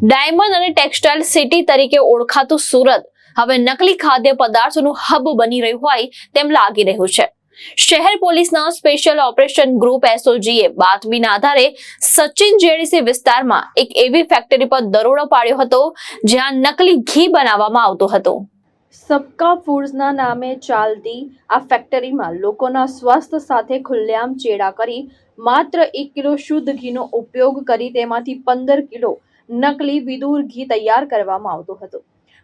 Diamond અને textile city તરીકે ઓળખાતું સુરત હવે નકલી ખાદ્ય પદાર્થોનું હબ બની રહ્યું હોય તેમ લાગી રહ્યું છે। શહેર પોલીસના સ્પેશિયલ ઓપરેશન ગ્રુપ એસઓજીએ બાતમીના આધારે સચિન જેડીસી વિસ્તારમાં એક એવી ફેક્ટરી પર દરોડો પાડ્યો હતો જ્યાં નકલી ઘી બનાવવામાં આવતું હતું। સબકા ફૂડ્સના નામે ચાલતી આ ફેક્ટરીમાં લોકોના સ્વાસ્થ્ય સાથે ખુલ્લેઆમ ચેડા કરી માત્ર 1 કિલો શુદ્ધ ઘીનો ઉપયોગ કરી તેમાંથી 15 કિલો નકલી વિદુર ઘી તૈયાર કરવામાં આવતું હતું।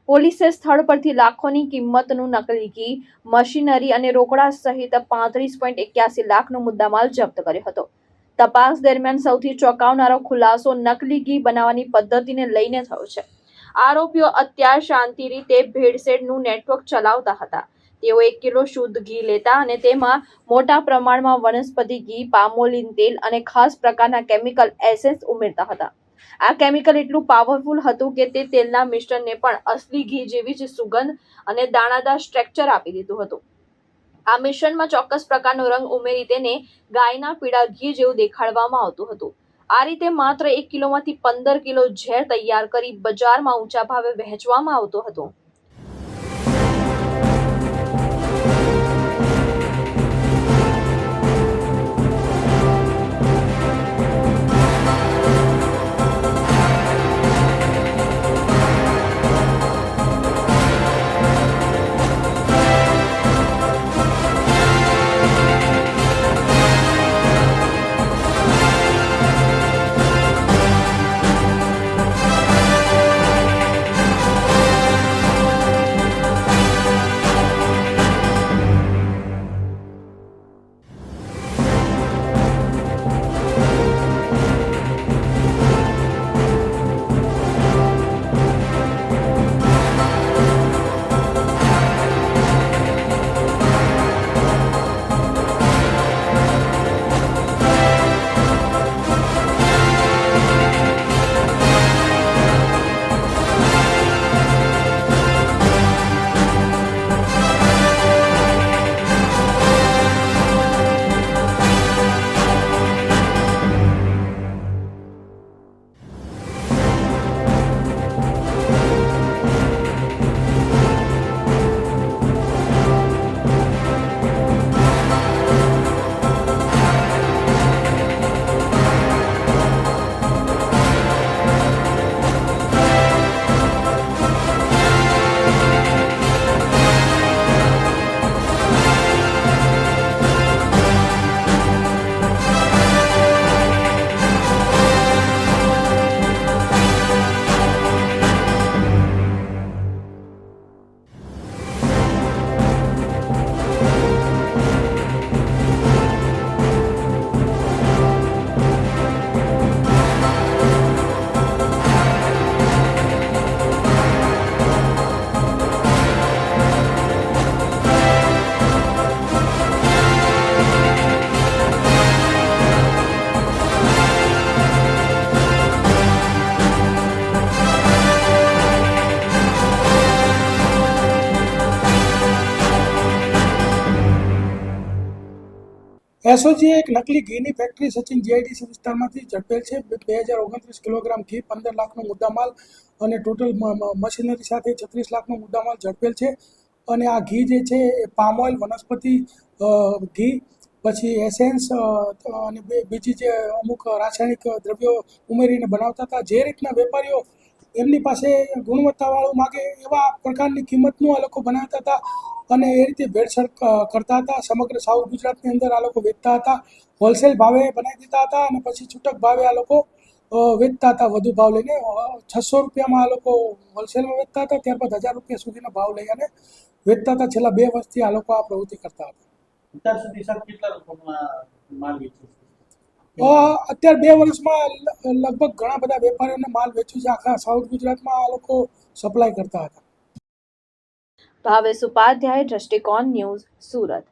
પોલીસે સ્થળ પરથી લાખોની કિંમતનું નકલી ઘી, મશીનરી અને રોકડા સહિત 35.81 લાખનો મુદ્દામાલ જપ્ત કર્યો હતો। તપાસ દરમિયાન સૌથી ચોંકાવનારો ખુલાસો નકલી ઘી બનાવવાની પદ્ધતિને લઈને થયો છે। આરોપીઓ અત્યાર શાંતિ રીતે ભેળસેળનું નેટવર્ક ચલાવતા હતા। તેઓ 1 કિલો શુદ્ધ ઘી લેતા અને તેમાં મોટા પ્રમાણમાં વનસ્પતિ ઘી, પામોલિન તેલ અને ખાસ પ્રકારના કેમિકલ એસેન્સ ઉમેરતા હતા। આ કેમિકલ એટલું પાવરફુલ હતું કે તે તેલના મિશ્રણને પણ અસલી ઘી જેવી જ સુગંધ અને દાણાદાર સ્ટ્રક્ચર આપી દીધું હતું। આ મિશ્રણમાં ચોક્કસ પ્રકારનો રંગ ઉમેરી તેને ગાયના પીળા ઘી જેવું દેખાડવામાં આવતું હતું। આ રીતે માત્ર 1 કિલોમાંથી 15 કિલો ઝેર તૈયાર કરી બજારમાં ઊંચા ભાવે વહેંચવામાં આવતું હતું। એસઓજીએ એક નકલી ઘીની ફેક્ટરી સચિન જીઆઈડીસી વિસ્તારમાંથી ઝડપેલ છે। 2029 કિલોગ્રામ ઘી, 15 લાખનો મુદ્દામાલ અને ટોટલ મશીનરી સાથે 36 લાખનો મુદ્દામાલ ઝડપેલ છે। અને આ ઘી જે છે એ પામ ઓઇલ, વનસ્પતિ ઘી, પછી એસેન્સ અને બીજી જે અમુક રાસાયણિક દ્રવ્યો ઉમેરીને બનાવતા હતા। જે રીતના વેપારીઓ એમની પાસે ગુણવત્તાવાળું માગે એવા પ્રકારની કિંમતનું આ લોકો બનાવતા હતા અને એ રીતે ભેળસેળ કરતા હતા। સમગ્ર સાઉથ ગુજરાતની અંદર આ લોકો વેચતા હતા। હોલસેલ ભાવે બનાવી દેતા હતા અને પછી છૂટક ભાવે આ લોકો વેચતા હતા। વધુ ભાવ લઈને 600 રૂપિયામાં આ લોકો હોલસેલમાં વેચતા હતા, ત્યારબાદ 1000 રૂપિયા સુધીનો ભાવ લઈ અને વેચતા હતા। છેલ્લા 2 વર્ષથી આ લોકો આ પ્રવૃત્તિ કરતા હતા। અત્યાર સુધી સર કેટલા લોકોમાં માલ વેચ્યો છે? અત્યારે 2 વર્ષમાં લગભગ ઘણા બધા વેપારીઓને માલ વેચ્યું છે। આખા સાઉથ ગુજરાતમાં આ લોકો સપ્લાય કરતા હતા। ભાવેશ ઉપાધ્યાય, દ્રષ્ટિકોણ ન્યૂઝ, સુરત।